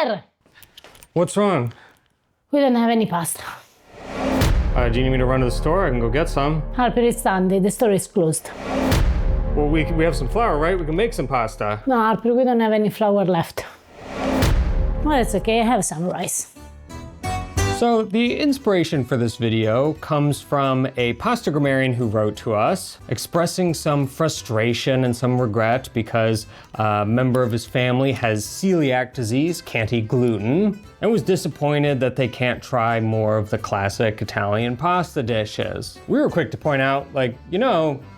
Harper! What's wrong? We don't have any pasta. Do you need me to run to the store? I can go get some. Harper, it's Sunday. The store is closed. Well, we have some flour, right? We can make some pasta. No, Harper, we don't have any flour left. Well, it's okay. I have some rice. So the inspiration for this video comes from a pasta grammarian who wrote to us expressing some frustration and some regret because a member of his family has celiac disease, can't eat gluten, and was disappointed that they can't try more of the classic Italian pasta dishes. We were quick to point out,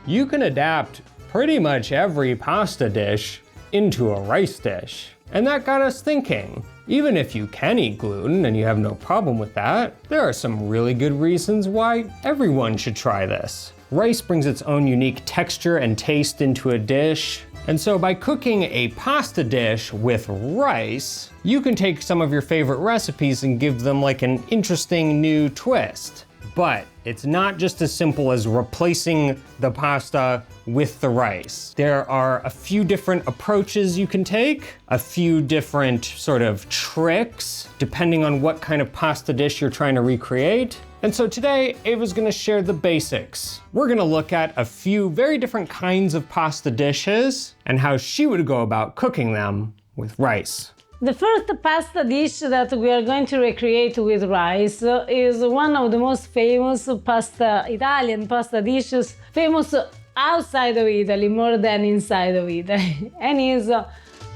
you can adapt pretty much every pasta dish into a rice dish. And that got us thinking. Even if you can eat gluten and you have no problem with that, there are some really good reasons why everyone should try this. Rice brings its own unique texture and taste into a dish. And so by cooking a pasta dish with rice, you can take some of your favorite recipes and give them like an interesting new twist. But it's not just as simple as replacing the pasta with the rice. There are a few different approaches you can take, a few different sort of tricks, depending on what kind of pasta dish you're trying to recreate. And so today, Ava's gonna share the basics. We're gonna look at a few very different kinds of pasta dishes and how she would go about cooking them with rice. The first pasta dish that we are going to recreate with rice is one of the most famous Italian pasta dishes, famous outside of Italy more than inside of Italy, and is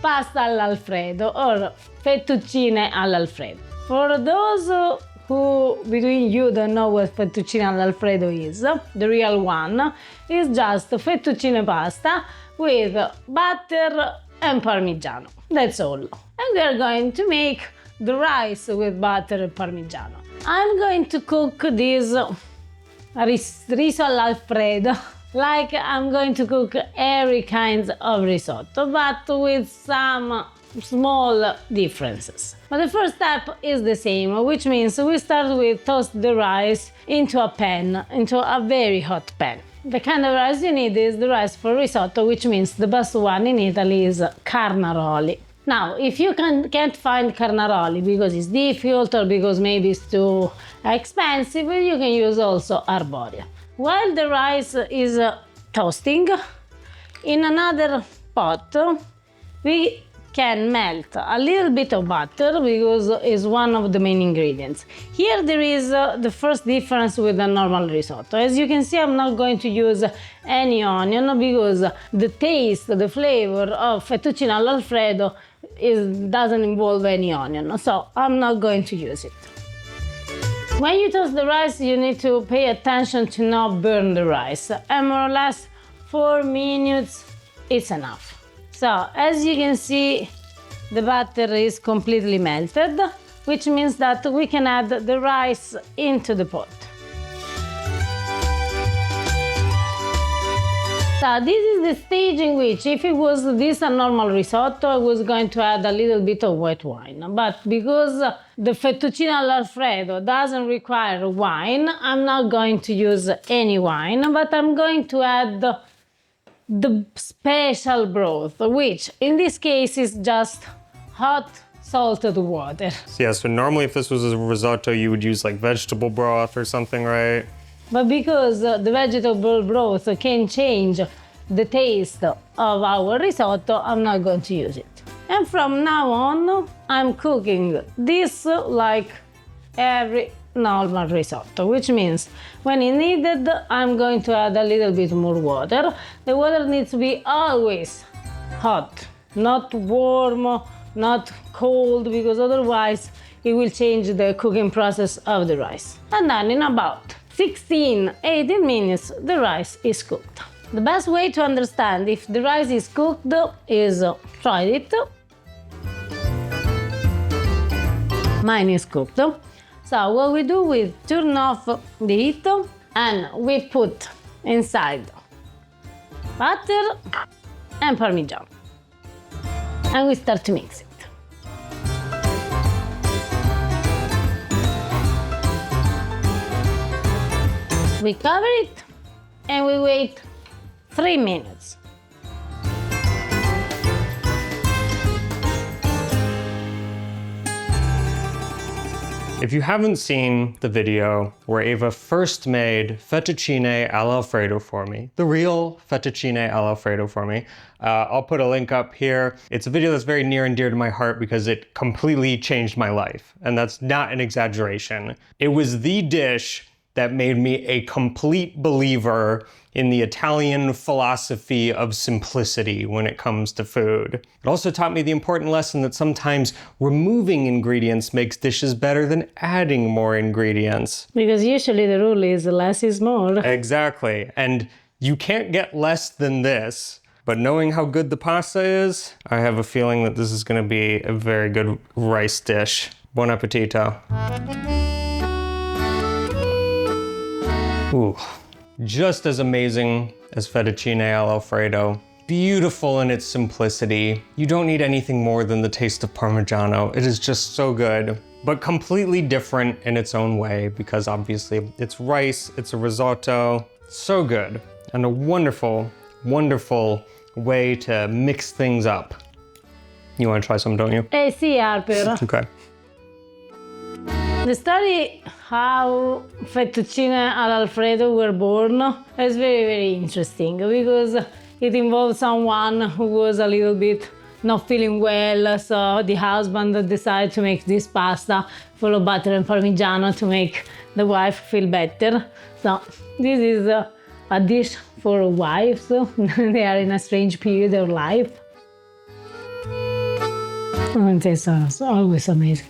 pasta all'Alfredo or fettuccine all'Alfredo. For those who between you don't know what fettuccine all'Alfredo is, the real one is just fettuccine pasta with butter and Parmigiano. That's all. And we are going to make the rice with butter and Parmigiano. I'm going to cook this riso all'Alfredo like I'm going to cook every kind of risotto, but with some small differences. But the first step is the same, which means we start with toast the rice into a pan, into a very hot pan. The kind of rice you need is the rice for risotto, which means the best one in Italy is carnaroli. Now, if you can't find carnaroli because it's difficult or because maybe it's too expensive, you can use also arborio. While the rice is toasting, in another pot, we can melt a little bit of butter because it's one of the main ingredients. Here there is the first difference with a normal risotto. As you can see, I'm not going to use any onion because the taste, the flavor of fettuccine all'Alfredo doesn't involve any onion, so I'm not going to use it. When you toast the rice, you need to pay attention to not burn the rice, and more or less 4 minutes is enough. So, as you can see, the butter is completely melted, which means that we can add the rice into the pot. So this is the stage in which, if it was this a normal risotto, I was going to add a little bit of white wine. But because the fettuccine all'Alfredo doesn't require wine, I'm not going to use any wine, but I'm going to add the special broth, which in this case is just hot salted water. Yeah, so normally if this was a risotto, you would use like vegetable broth or something, right? But because the vegetable broth can change the taste of our risotto, I'm not going to use it. And from now on, I'm cooking this like every normal risotto, which means when it's needed, I'm going to add a little bit more water. The water needs to be always hot, not warm, not cold, because otherwise it will change the cooking process of the rice. And then in about 16-18 minutes, the rice is cooked. The best way to understand if the rice is cooked is try it. Mine is cooked. So what we do, we turn off the heat and we put inside butter and Parmigiano. And we start to mix it. We cover it and we wait 3 minutes. If you haven't seen the video where Ava first made fettuccine all'Alfredo for me, the real fettuccine all'Alfredo for me, I'll put a link up here. It's a video that's very near and dear to my heart because it completely changed my life. And that's not an exaggeration. It was the dish that made me a complete believer in the Italian philosophy of simplicity when it comes to food. It also taught me the important lesson that sometimes removing ingredients makes dishes better than adding more ingredients. Because usually the rule is less is more. Exactly. And you can't get less than this. But knowing how good the pasta is, I have a feeling that this is going to be a very good rice dish. Buon appetito. Ooh, just as amazing as fettuccine all'Alfredo. Beautiful in its simplicity. You don't need anything more than the taste of Parmigiano. It is just so good, but completely different in its own way because obviously it's rice, it's a risotto. So good, and a wonderful, wonderful way to mix things up. You want to try some, don't you? Sì, Harper. Okay. The story how fettuccine all'Alfredo were born is very, very interesting because it involves someone who was a little bit not feeling well, so the husband decided to make this pasta full of butter and Parmigiano to make the wife feel better. So this is a dish for wives. They are in a strange period of life. And it's always amazing.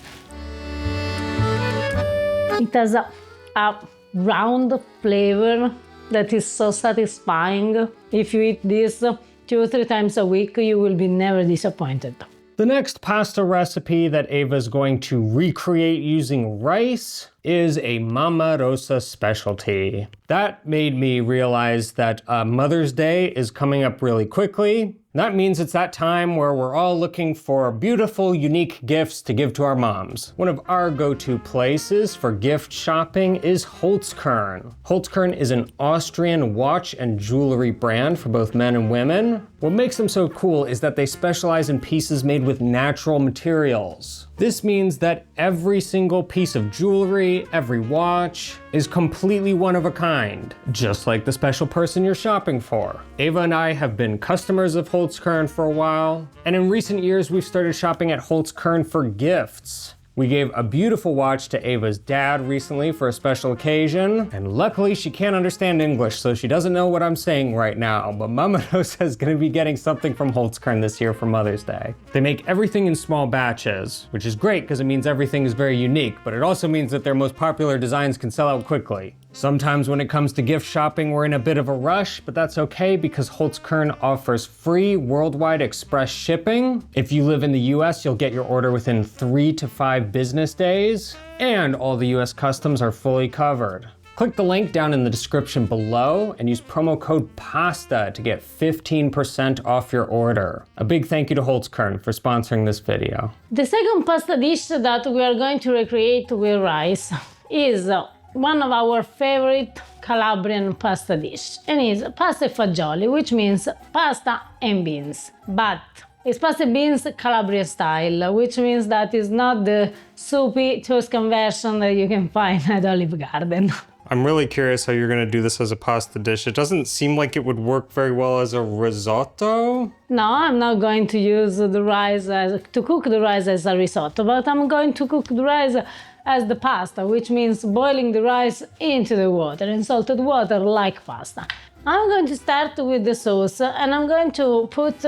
It has a round flavor that is so satisfying. If you eat this 2 or 3 times a week, you will be never disappointed. The next pasta recipe that Ava is going to recreate using rice is a Mamma Rosa specialty. That made me realize that Mother's Day is coming up really quickly. That means it's that time where we're all looking for beautiful, unique gifts to give to our moms. One of our go-to places for gift shopping is Holzkern. Holzkern is an Austrian watch and jewelry brand for both men and women. What makes them so cool is that they specialize in pieces made with natural materials. This means that every single piece of jewelry, every watch, is completely one of a kind, just like the special person you're shopping for. Ava and I have been customers of Holzkern for a while, and in recent years we've started shopping at Holzkern for gifts. We gave a beautiful watch to Ava's dad recently for a special occasion, and luckily she can't understand English, so she doesn't know what I'm saying right now, but Mamma Rosa is gonna be getting something from Holzkern this year for Mother's Day. They make everything in small batches, which is great because it means everything is very unique, but it also means that their most popular designs can sell out quickly. Sometimes when it comes to gift shopping, we're in a bit of a rush, but that's okay because Holzkern offers free worldwide express shipping. If you live in the US, you'll get your order within 3 to 5 business days, and all the US customs are fully covered. Click the link down in the description below and use promo code PASTA to get 15% off your order. A big thank you to Holzkern for sponsoring this video. The second pasta dish that we are going to recreate with rice is one of our favorite Calabrian pasta dish, and is pasta e fagioli, which means pasta and beans. But it's pasta and beans Calabrian style, which means that it's not the soupy Tuscan version that you can find at Olive Garden. I'm really curious how you're gonna do this as a pasta dish. It doesn't seem like it would work very well as a risotto. No, I'm not going to use the rice to cook the rice as a risotto, but I'm going to cook the rice as the pasta, which means boiling the rice into the water, in salted water like pasta. I'm going to start with the sauce, and I'm going to put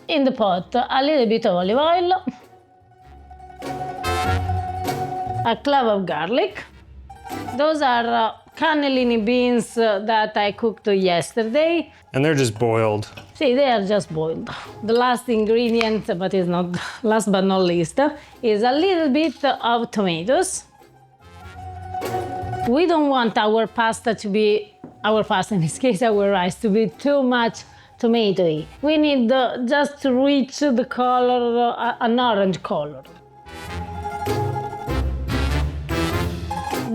in the pot a little bit of olive oil, a clove of garlic. Those are cannellini beans that I cooked yesterday. And they're just boiled. See, they are just boiled. The last ingredient, but it's not last but not least, is a little bit of tomatoes. We don't want our pasta to be, in this case our rice, to be too much tomatoey. We need just to reach the color, an orange color.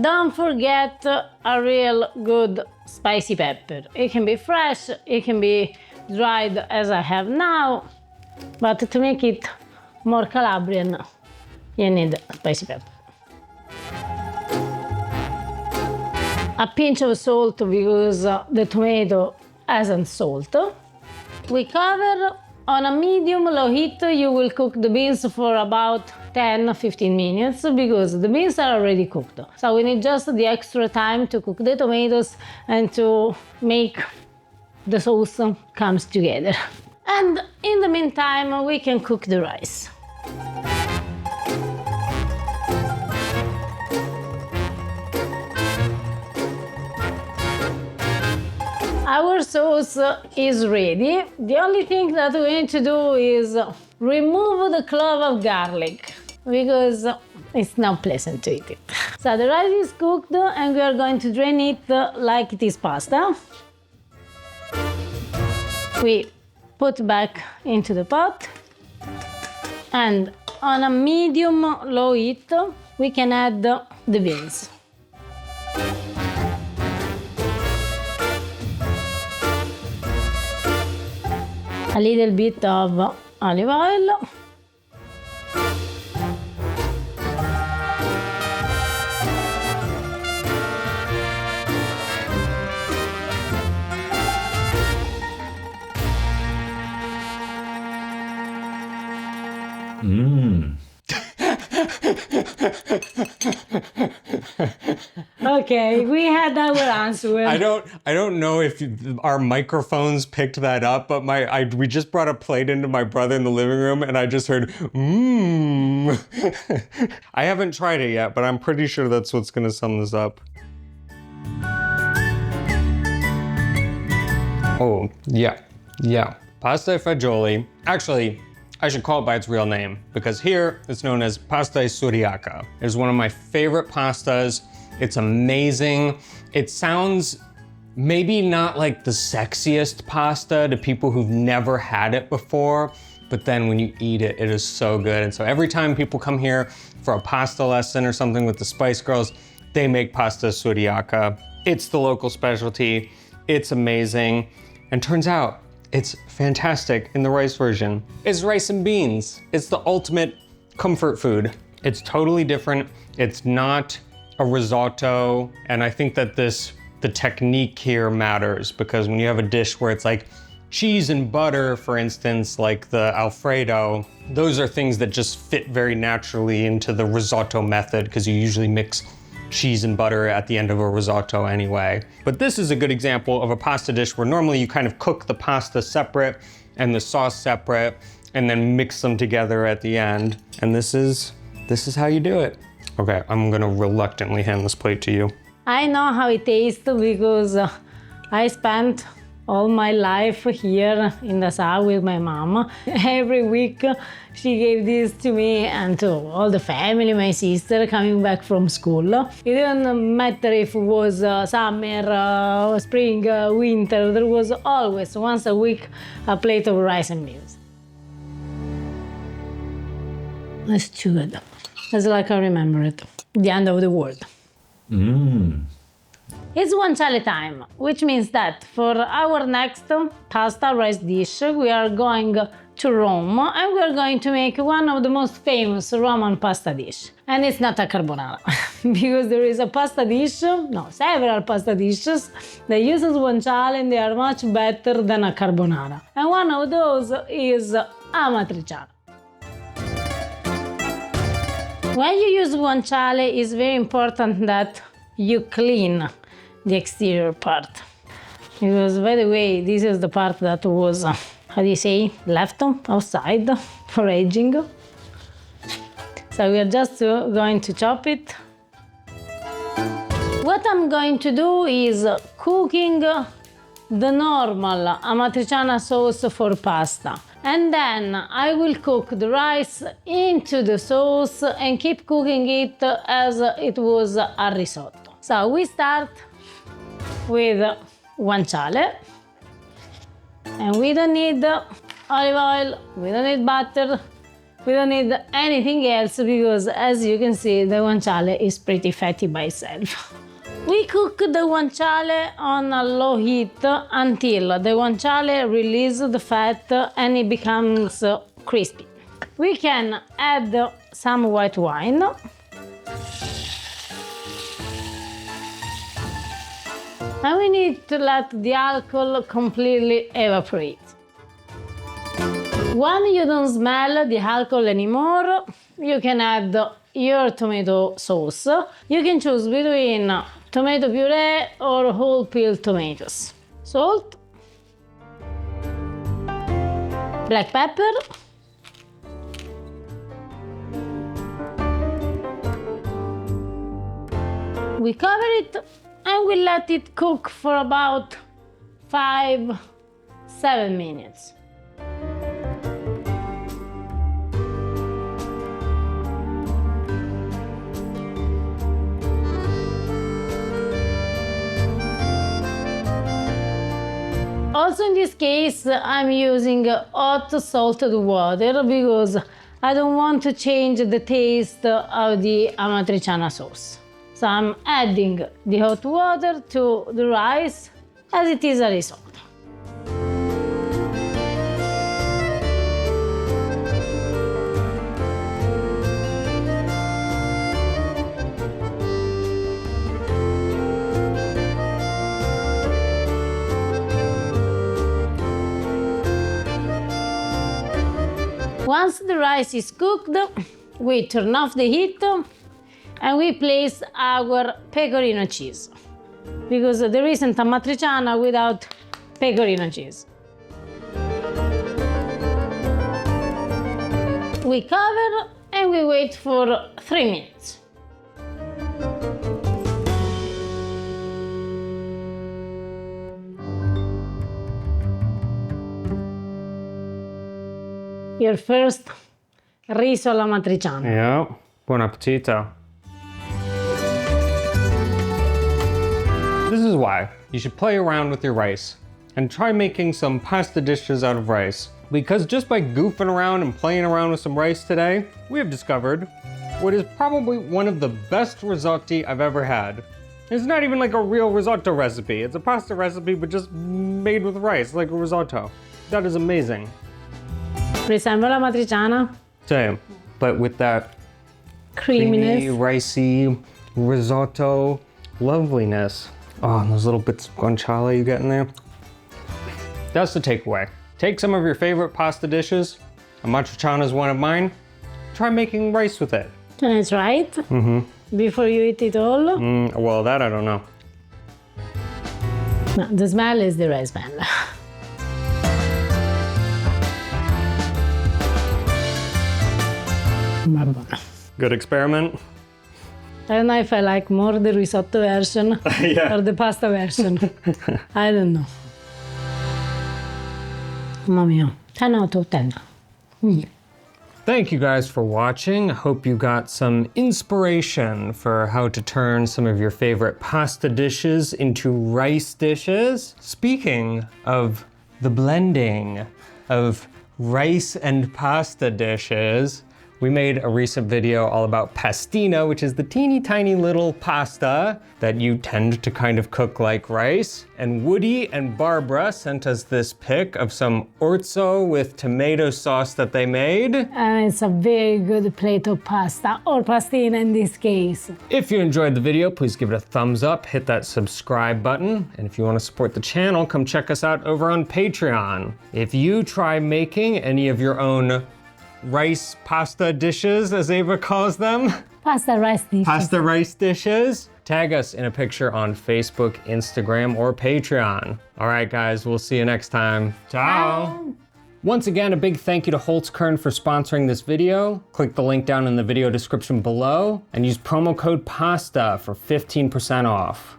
Don't forget a real good spicy pepper. It can be fresh, it can be dried as I have now, but to make it more Calabrian, you need spicy pepper. a pinch of salt because the tomato hasn't salt. We cover on a medium-low heat. You will cook the beans for about 10-15 minutes because the beans are already cooked. So we need just the extra time to cook the tomatoes and to make the sauce comes together. And in the meantime, we can cook the rice. Our sauce is ready. The only thing that we need to do is remove the clove of garlic because it's not pleasant to eat it. So the rice is cooked and we are going to drain it like it is pasta. We put back into the pot and on a medium-low heat we can add the beans. A little bit of olive oil. Okay, we had our answer. I don't know if our microphones picked that up, but we just brought a plate into my brother in the living room and I just heard mmm. I haven't tried it yet, but I'm pretty sure that's what's gonna sum this up. Oh, yeah. Pasta fagioli. Actually, I should call it by its real name because here it's known as pasta celiac. It's one of my favorite pastas. It's amazing. It sounds maybe not like the sexiest pasta to people who've never had it before, but then when you eat it, it is so good. And so every time people come here for a pasta lesson or something with the Spice Girls, they make pasta celiac. It's the local specialty. It's amazing. And turns out it's fantastic in the rice version. It's rice and beans. It's the ultimate comfort food. It's totally different. It's not a risotto. And I think that the technique here matters because when you have a dish where it's like cheese and butter, for instance, like the Alfredo, those are things that just fit very naturally into the risotto method because you usually mix cheese and butter at the end of a risotto anyway. But this is a good example of a pasta dish where normally you kind of cook the pasta separate and the sauce separate and then mix them together at the end. And this is how you do it. Okay, I'm gonna reluctantly hand this plate to you. I know how it tastes because I spent all my life here in the south with my mom. Every week she gave this to me and to all the family, my sister coming back from school. It didn't matter if it was summer, spring, winter, there was always once a week a plate of rice and beans. It's too good. It's like I remember it. The end of the world. It's guanciale time, which means that for our next pasta rice dish, we are going to Rome and we are going to make one of the most famous Roman pasta dish. And it's not a carbonara, because there is a pasta dish, no, several pasta dishes that uses guanciale and they are much better than a carbonara. And one of those is amatriciana. When you use guanciale, it's very important that you clean the exterior part. Because, by the way, this is the part that was, how do you say, left outside for aging. So we are just going to chop it. What I'm going to do is cooking the normal amatriciana sauce for pasta. And then I will cook the rice into the sauce and keep cooking it as it was a risotto. So we start with guanciale. And we don't need olive oil, we don't need butter, we don't need anything else because, as you can see, the guanciale is pretty fatty by itself. We cook the guanciale on a low heat until the guanciale releases the fat and it becomes crispy. We can add some white wine. And we need to let the alcohol completely evaporate. When you don't smell the alcohol anymore, you can add your tomato sauce. You can choose between tomato puree or whole peel tomatoes. Salt, black pepper, we cover it and we let it cook for about 5-7 minutes. Also in this case, I'm using hot salted water because I don't want to change the taste of the amatriciana sauce. So I'm adding the hot water to the rice as it is a risotto. Once the rice is cooked, we turn off the heat and we place our pecorino cheese because there isn't amatriciana without pecorino cheese. We cover and we wait for 3 minutes. Your first riso alla matriciana. Yeah, buon appetito. This is why you should play around with your rice and try making some pasta dishes out of rice. Because just by goofing around and playing around with some rice today, we have discovered what is probably one of the best risotto I've ever had. It's not even like a real risotto recipe. It's a pasta recipe, but just made with rice, like a risotto. That is amazing. Resemble la matriciana? Same, but with that Creaminess. creamy, ricey, risotto loveliness. Oh, and those little bits of guanciale you get in there. That's the takeaway. Take some of your favorite pasta dishes. Amatriciana is one of mine. Try making rice with it. Can I try it? Mm-hmm. Before you eat it all? Well, that I don't know. No, the smell is the rice smell. Good experiment. I don't know if I like more the risotto version Yeah. or the pasta version. I don't know. Mamma mia, 10 out of 10. Thank you guys for watching. I hope you got some inspiration for how to turn some of your favorite pasta dishes into rice dishes. Speaking of the blending of rice and pasta dishes, we made a recent video all about pastina, which is the teeny tiny little pasta that you tend to kind of cook like rice. And Woody and Barbara sent us this pic of some orzo with tomato sauce that they made. And it's a very good plate of pasta, or pastina in this case. If you enjoyed the video, please give it a thumbs up, hit that subscribe button. And if you want to support the channel, come check us out over on Patreon. If you try making any of your own rice pasta dishes, as Ava calls them. Pasta rice dishes. Pasta rice dishes. Tag us in a picture on Facebook, Instagram, or Patreon. All right, guys, we'll see you next time. Ciao. Once again, a big thank you to Holtzkern for sponsoring this video. Click the link down in the video description below and use promo code PASTA for 15% off.